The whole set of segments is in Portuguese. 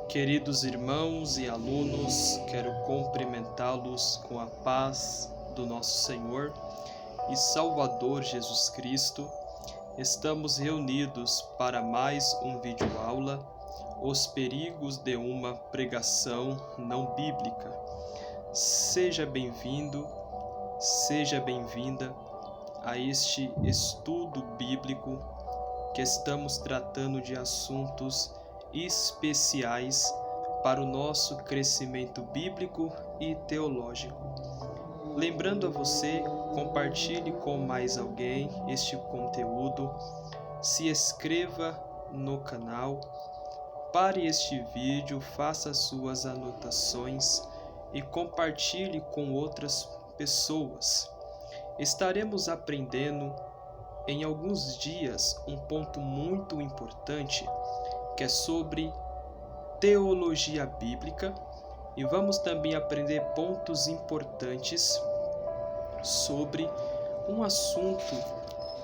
Queridos irmãos e alunos, quero cumprimentá-los com a paz do nosso Senhor e Salvador Jesus Cristo. Estamos reunidos para mais um vídeo-aula, Os Perigos de uma Pregação Não Bíblica. Seja bem-vindo, seja bem-vinda a este estudo bíblico que estamos tratando de assuntos especiais para o nosso crescimento bíblico e teológico. Lembrando a você, compartilhe com mais alguém este conteúdo, se inscreva no canal, pare este vídeo, faça suas anotações e compartilhe com outras pessoas. Estaremos aprendendo em alguns dias um ponto muito importante que é sobre teologia bíblica, e vamos também aprender pontos importantes sobre um assunto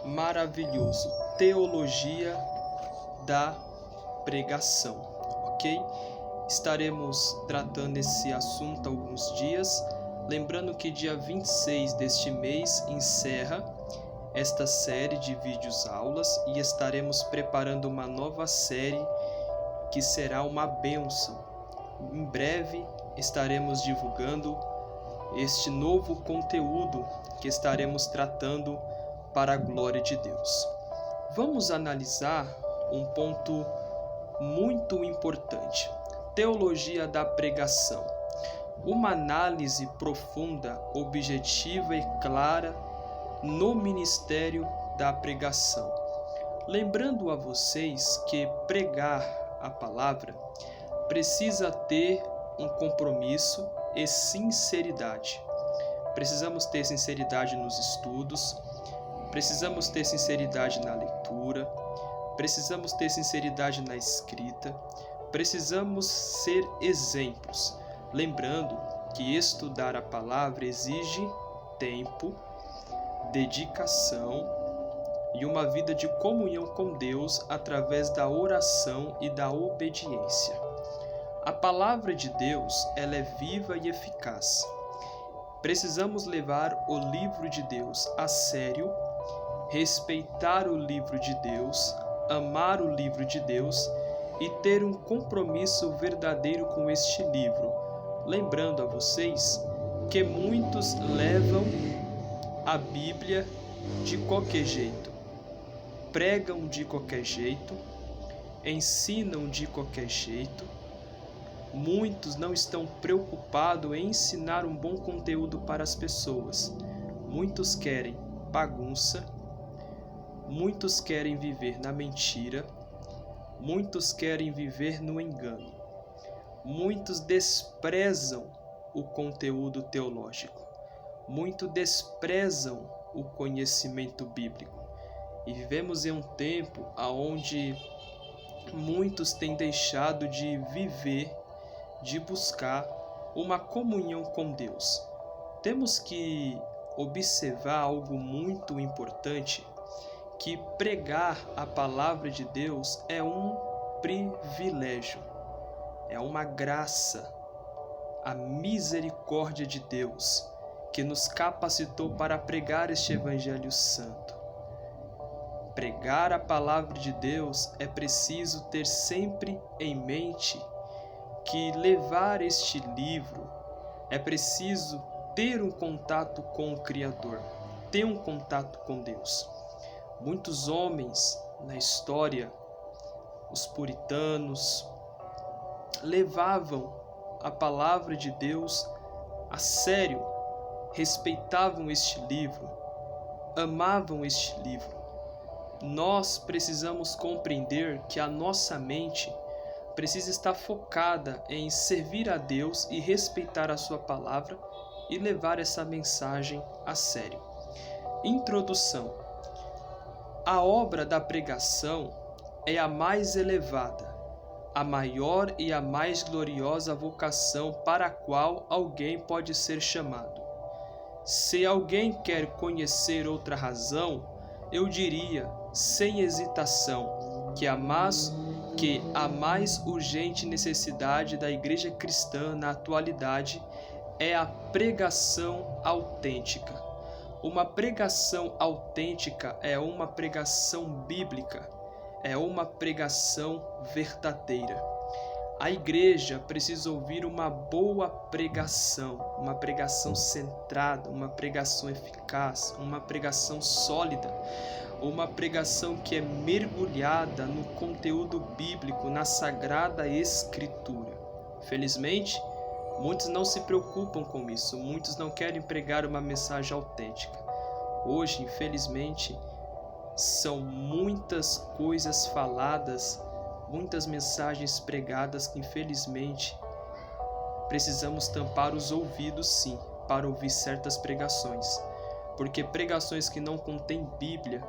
maravilhoso, teologia da pregação, ok? Estaremos tratando esse assunto alguns dias, lembrando que dia 26 deste mês encerra esta série de vídeos aulas e estaremos preparando uma nova série que será uma bênção. Em breve estaremos divulgando este novo conteúdo que estaremos tratando para a glória de Deus. Vamos analisar um ponto muito importante: teologia da pregação. Uma análise profunda, objetiva e clara no ministério da pregação. Lembrando a vocês que pregar a palavra precisa ter um compromisso e sinceridade. Precisamos ter sinceridade nos estudos, precisamos ter sinceridade na leitura, precisamos ter sinceridade na escrita, precisamos ser exemplos. Lembrando que estudar a palavra exige tempo, dedicação e uma vida de comunhão com Deus através da oração e da obediência. A palavra de Deus, ela é viva e eficaz. Precisamos levar o livro de Deus a sério, respeitar o livro de Deus, amar o livro de Deus e ter um compromisso verdadeiro com este livro. Lembrando a vocês que muitos levam a Bíblia de qualquer jeito, pregam de qualquer jeito, ensinam de qualquer jeito. Muitos não estão preocupados em ensinar um bom conteúdo para as pessoas. Muitos querem bagunça, muitos querem viver na mentira, muitos querem viver no engano. Muitos desprezam o conteúdo teológico. Muitos desprezam o conhecimento bíblico. E vivemos em um tempo onde muitos têm deixado de viver, de buscar uma comunhão com Deus. Temos que observar algo muito importante, que pregar a palavra de Deus é um privilégio, é uma graça, a misericórdia de Deus que nos capacitou para pregar este Evangelho Santo. Pregar a palavra de Deus é preciso ter sempre em mente que levar este livro é preciso ter um contato com o Criador, ter um contato com Deus. Muitos homens na história, os puritanos, levavam a palavra de Deus a sério, respeitavam este livro, amavam este livro. Nós precisamos compreender que a nossa mente precisa estar focada em servir a Deus e respeitar a sua palavra e levar essa mensagem a sério. Introdução. A obra da pregação é a mais elevada, a maior e a mais gloriosa vocação para a qual alguém pode ser chamado. Se alguém quer conhecer outra razão, eu diria, sem hesitação, que que a mais urgente necessidade da igreja cristã na atualidade é a pregação autêntica. Uma pregação autêntica é uma pregação bíblica, é uma pregação verdadeira. A igreja precisa ouvir uma boa pregação, uma pregação centrada, uma pregação eficaz, uma pregação sólida, uma pregação que é mergulhada no conteúdo bíblico, na Sagrada Escritura. Felizmente, muitos não se preocupam com isso, muitos não querem pregar uma mensagem autêntica. Hoje, infelizmente, são muitas coisas faladas, muitas mensagens pregadas que, infelizmente, precisamos tampar os ouvidos, sim, para ouvir certas pregações. Porque pregações que não contêm Bíblia,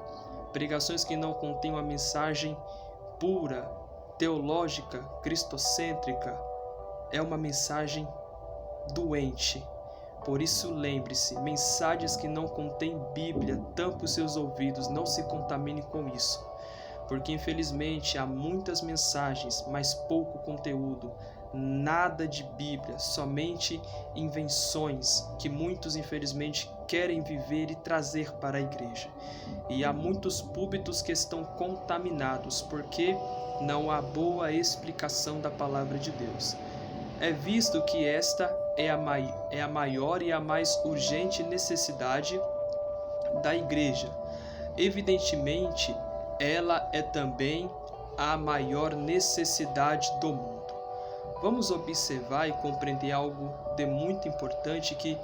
pregações que não contêm uma mensagem pura, teológica, cristocêntrica, é uma mensagem doente. Por isso, lembre-se, mensagens que não contêm Bíblia, tampe os seus ouvidos, não se contamine com isso. Porque, infelizmente, há muitas mensagens, mas pouco conteúdo, nada de Bíblia, somente invenções que muitos, infelizmente, querem viver e trazer para a igreja. E há muitos púlpitos que estão contaminados, porque não há boa explicação da palavra de Deus. É visto que esta é a maior e a mais urgente necessidade da igreja. Evidentemente, ela é também a maior necessidade do mundo. Vamos observar e compreender algo de muito importante, que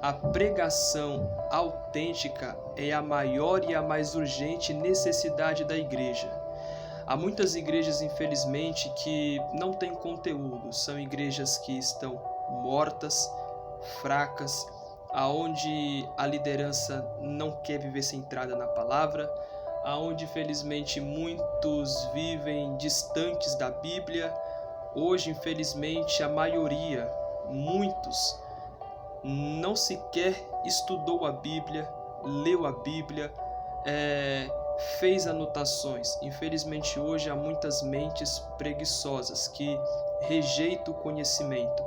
a pregação autêntica é a maior e a mais urgente necessidade da igreja. Há muitas igrejas, infelizmente, que não têm conteúdo, são igrejas que estão mortas, fracas, aonde a liderança não quer viver centrada na palavra, aonde, infelizmente, muitos vivem distantes da Bíblia. Hoje, infelizmente, a maioria, muitos, não sequer estudou a Bíblia, leu a Bíblia, fez anotações. Infelizmente, hoje há muitas mentes preguiçosas que rejeitam o conhecimento,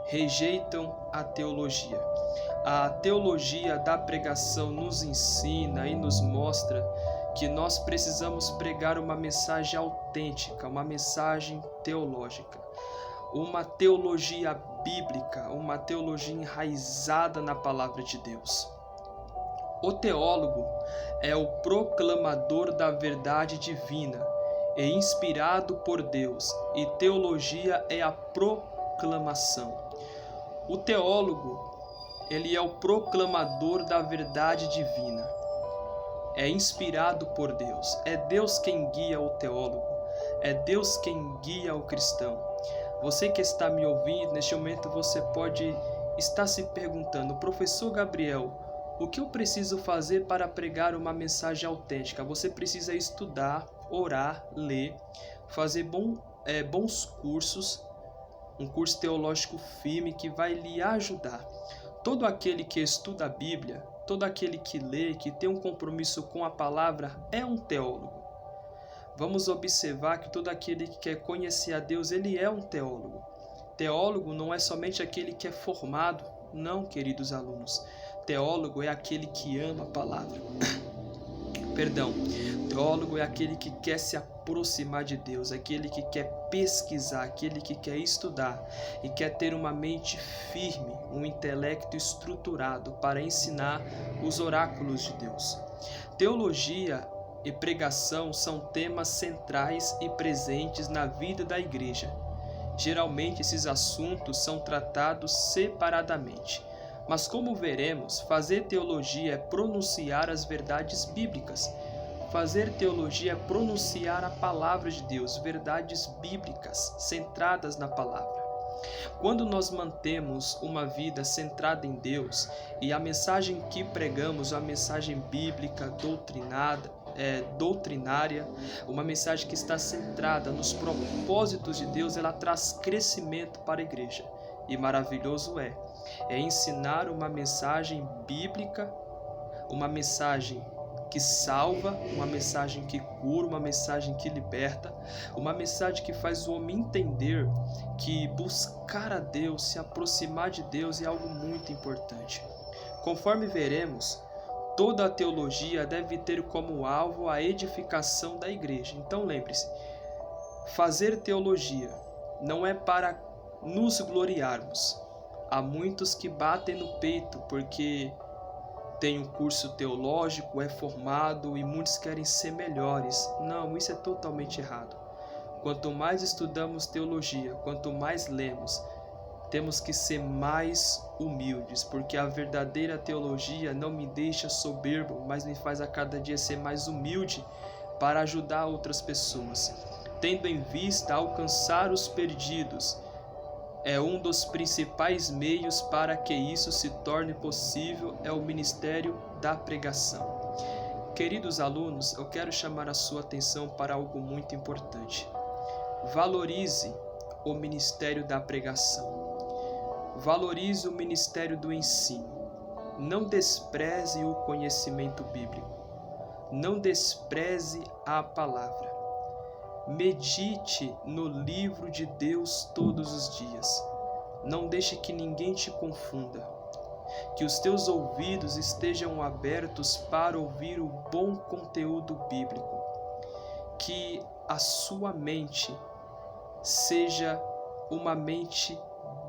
rejeitam a teologia. A teologia da pregação nos ensina e nos mostra que nós precisamos pregar uma mensagem autêntica, uma mensagem teológica, uma teologia bíblica, uma teologia enraizada na palavra de Deus. O teólogo é o proclamador da verdade divina, é inspirado por Deus, e teologia é a proclamação. O teólogo, ele é o proclamador da verdade divina. É inspirado por Deus. É Deus quem guia o teólogo. É Deus quem guia o cristão. Você que está me ouvindo, neste momento você pode estar se perguntando: professor Gabriel, o que eu preciso fazer para pregar uma mensagem autêntica? Você precisa estudar, orar, ler, fazer bons cursos, um curso teológico firme que vai lhe ajudar. Todo aquele que estuda a Bíblia, todo aquele que lê, que tem um compromisso com a palavra, é um teólogo. Vamos observar que todo aquele que quer conhecer a Deus, ele é um teólogo. Teólogo não é somente aquele que é formado, não, queridos alunos. Teólogo é aquele que ama a palavra. Teólogo é aquele que quer se aproximar de Deus, aquele que quer pesquisar, aquele que quer estudar e quer ter uma mente firme, um intelecto estruturado para ensinar os oráculos de Deus. Teologia e pregação são temas centrais e presentes na vida da igreja. Geralmente esses assuntos são tratados separadamente. Mas como veremos, fazer teologia é pronunciar as verdades bíblicas. Fazer teologia é pronunciar a palavra de Deus, verdades bíblicas centradas na palavra. Quando nós mantemos uma vida centrada em Deus e a mensagem que pregamos, a mensagem bíblica, doutrinária, uma mensagem que está centrada nos propósitos de Deus, ela traz crescimento para a igreja. E maravilhoso é ensinar uma mensagem bíblica, uma mensagem que salva, uma mensagem que cura, uma mensagem que liberta, uma mensagem que faz o homem entender que buscar a Deus, se aproximar de Deus é algo muito importante. Conforme veremos, toda a teologia deve ter como alvo a edificação da igreja. Então lembre-se, fazer teologia não é para nos gloriarmos. Há muitos que batem no peito porque tem um curso teológico, é formado e muitos querem ser melhores. Não, isso é totalmente errado. Quanto mais estudamos teologia, quanto mais lemos, temos que ser mais humildes, porque a verdadeira teologia não me deixa soberbo, mas me faz a cada dia ser mais humilde para ajudar outras pessoas, tendo em vista alcançar os perdidos. É um dos principais meios para que isso se torne possível, é o ministério da pregação. Queridos alunos, eu quero chamar a sua atenção para algo muito importante. Valorize o ministério da pregação. Valorize o ministério do ensino. Não despreze o conhecimento bíblico. Não despreze a palavra. Medite no livro de Deus todos os dias. Não deixe que ninguém te confunda. Que os teus ouvidos estejam abertos para ouvir o bom conteúdo bíblico. Que a sua mente seja uma mente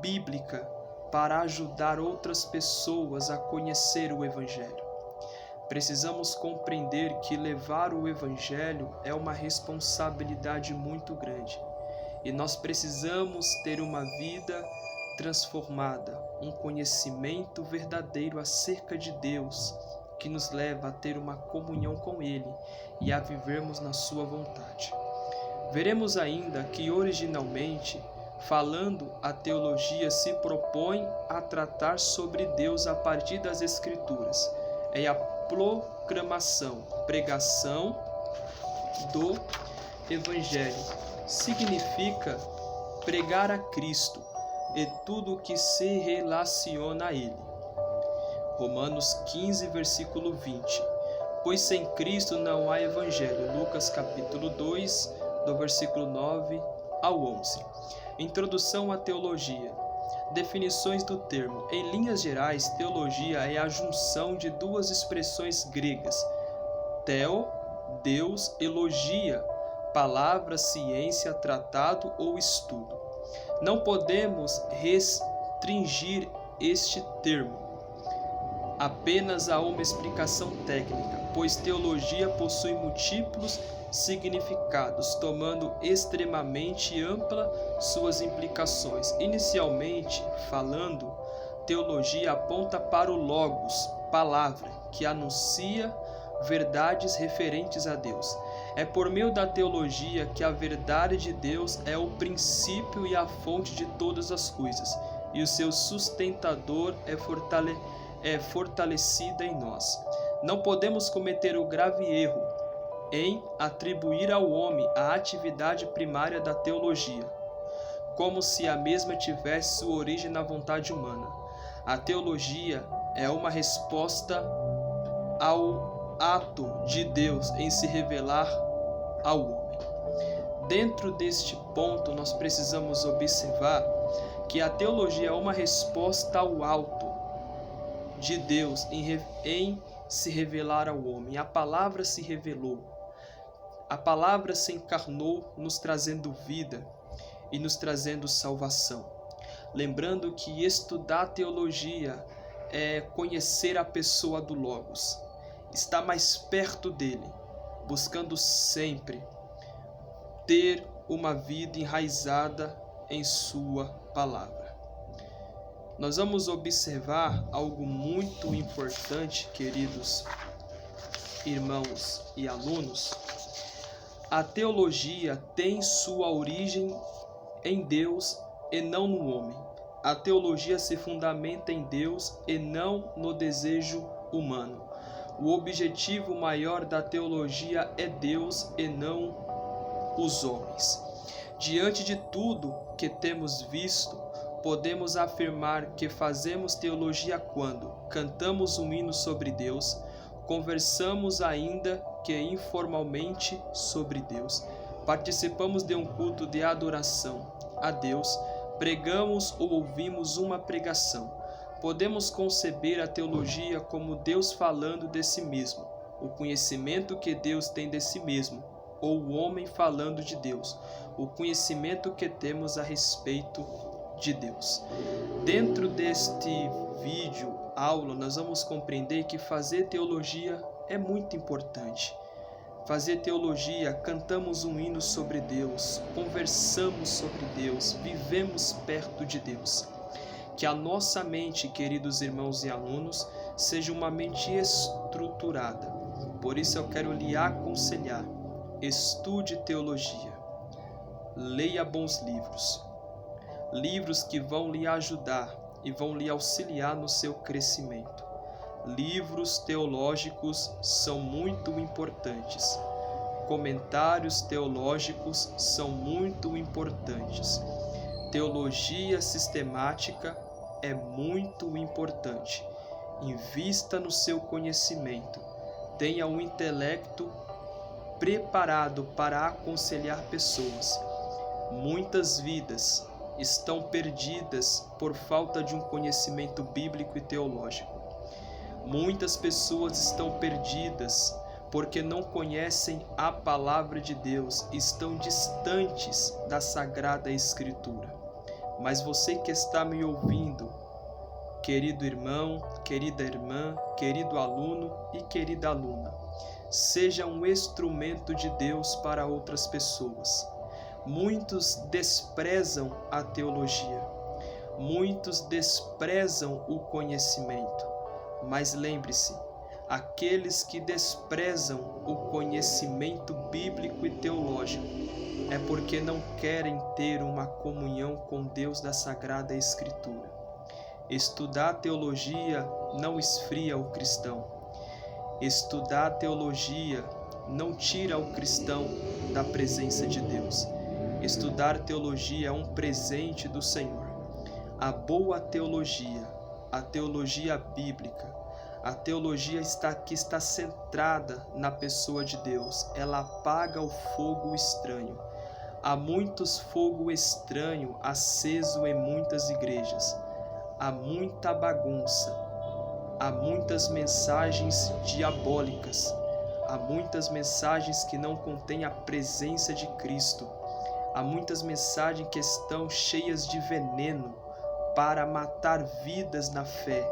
bíblica para ajudar outras pessoas a conhecer o Evangelho. Precisamos compreender que levar o Evangelho é uma responsabilidade muito grande e nós precisamos ter uma vida transformada, um conhecimento verdadeiro acerca de Deus que nos leva a ter uma comunhão com Ele e a vivermos na Sua vontade. Veremos ainda que originalmente, falando, a teologia se propõe a tratar sobre Deus a partir das Escrituras. É a proclamação, pregação do Evangelho. Significa pregar a Cristo e tudo o que se relaciona a Ele. Romanos 15, versículo 20. Pois sem Cristo não há Evangelho. Lucas capítulo 2, do versículo 9 ao 11. Introdução à teologia. Definições do termo. Em linhas gerais, teologia é a junção de duas expressões gregas. Theo, Deus, e logia, palavra, ciência, tratado ou estudo. Não podemos restringir este termo apenas a uma explicação técnica, pois teologia possui múltiplos significados, tomando extremamente ampla suas implicações. Inicialmente falando, teologia aponta para o Logos, palavra, que anuncia verdades referentes a Deus. É por meio da teologia que a verdade de Deus é o princípio e a fonte de todas as coisas, e o seu sustentador é fortalecida em nós. Não podemos cometer o grave erro em atribuir ao homem a atividade primária da teologia, como se a mesma tivesse sua origem na vontade humana. A teologia é uma resposta ao ato de Deus em se revelar ao homem. Dentro deste ponto, nós precisamos observar que a teologia é uma resposta ao ato de Deus em se revelar ao homem. A palavra se revelou. A palavra se encarnou, nos trazendo vida e nos trazendo salvação. Lembrando que estudar teologia é conhecer a pessoa do Logos, estar mais perto dele, buscando sempre ter uma vida enraizada em sua palavra. Nós vamos observar algo muito importante, queridos irmãos e alunos. A teologia tem sua origem em Deus e não no homem. A teologia se fundamenta em Deus e não no desejo humano. O objetivo maior da teologia é Deus e não os homens. Diante de tudo que temos visto, podemos afirmar que fazemos teologia quando cantamos um hino sobre Deus, Conversamos ainda que informalmente sobre Deus. Participamos de um culto de adoração a Deus. Pregamos ou ouvimos uma pregação. Podemos conceber a teologia como Deus falando de si mesmo, o conhecimento que Deus tem de si mesmo, ou o homem falando de Deus, o conhecimento que temos a respeito de Deus. Dentro deste vídeo, aula, nós vamos compreender que fazer teologia é muito importante. Fazer teologia, cantamos um hino sobre Deus, conversamos sobre Deus, vivemos perto de Deus. Que a nossa mente, queridos irmãos e alunos, seja uma mente estruturada. Por isso eu quero lhe aconselhar: estude teologia, leia bons livros, livros que vão lhe ajudar e vão lhe auxiliar no seu crescimento. Livros teológicos são muito importantes. Comentários teológicos são muito importantes. Teologia sistemática é muito importante. Invista no seu conhecimento. Tenha um intelecto preparado para aconselhar pessoas. Muitas vidas estão perdidas por falta de um conhecimento bíblico e teológico. Muitas pessoas estão perdidas porque não conhecem a palavra de Deus, estão distantes da Sagrada Escritura. Mas você que está me ouvindo, querido irmão, querida irmã, querido aluno e querida aluna, seja um instrumento de Deus para outras pessoas. Muitos desprezam a teologia, muitos desprezam o conhecimento. Mas lembre-se, aqueles que desprezam o conhecimento bíblico e teológico é porque não querem ter uma comunhão com Deus da Sagrada Escritura. Estudar teologia não esfria o cristão. Estudar teologia não tira o cristão da presença de Deus. Estudar teologia é um presente do Senhor. A boa teologia, a teologia bíblica, a teologia que está centrada na pessoa de Deus, ela apaga o fogo estranho. Há muitos fogo estranho aceso em muitas igrejas. Há muita bagunça. Há muitas mensagens diabólicas. Há muitas mensagens que não contêm a presença de Cristo. Há muitas mensagens que estão cheias de veneno para matar vidas na fé.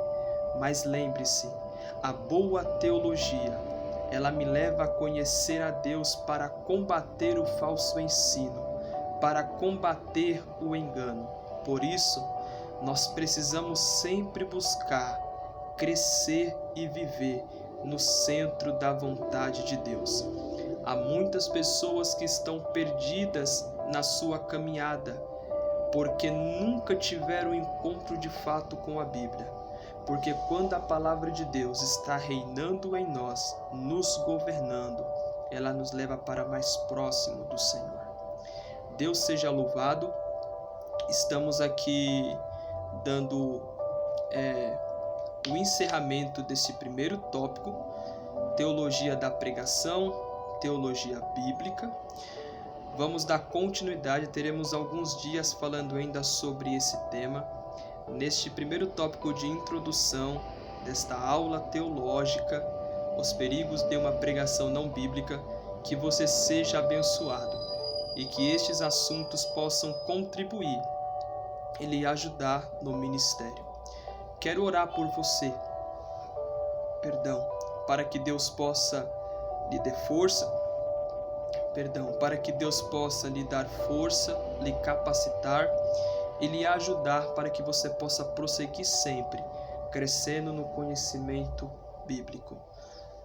Mas lembre-se, a boa teologia, ela me leva a conhecer a Deus para combater o falso ensino, para combater o engano. Por isso, nós precisamos sempre buscar crescer e viver no centro da vontade de Deus. Há muitas pessoas que estão perdidas na sua caminhada, porque nunca tiveram encontro de fato com a Bíblia. Porque quando a palavra de Deus está reinando em nós, nos governando, ela nos leva para mais próximo do Senhor. Deus seja louvado. Estamos aqui dando o encerramento desse primeiro tópico, teologia da pregação, teologia bíblica. Vamos dar continuidade, teremos alguns dias falando ainda sobre esse tema. Neste primeiro tópico de introdução desta aula teológica, os perigos de uma pregação não bíblica, que você seja abençoado e que estes assuntos possam contribuir e lhe ajudar no ministério. Quero orar por você, para que Deus possa lhe dar força, para que Deus possa lhe dar força, lhe capacitar e lhe ajudar para que você possa prosseguir sempre, crescendo no conhecimento bíblico.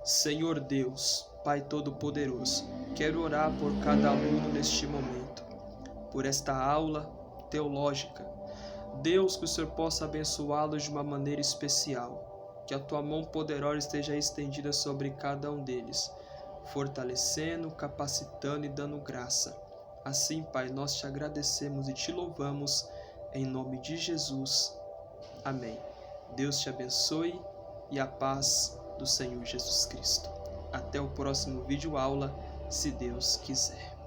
Senhor Deus, Pai Todo-Poderoso, quero orar por cada aluno neste momento, por esta aula teológica. Deus, que o Senhor possa abençoá-los de uma maneira especial, que a Tua mão poderosa esteja estendida sobre cada um deles, fortalecendo, capacitando e dando graça. Assim, Pai, nós te agradecemos e te louvamos, em nome de Jesus. Amém. Deus te abençoe e a paz do Senhor Jesus Cristo. Até o próximo vídeo aula, se Deus quiser.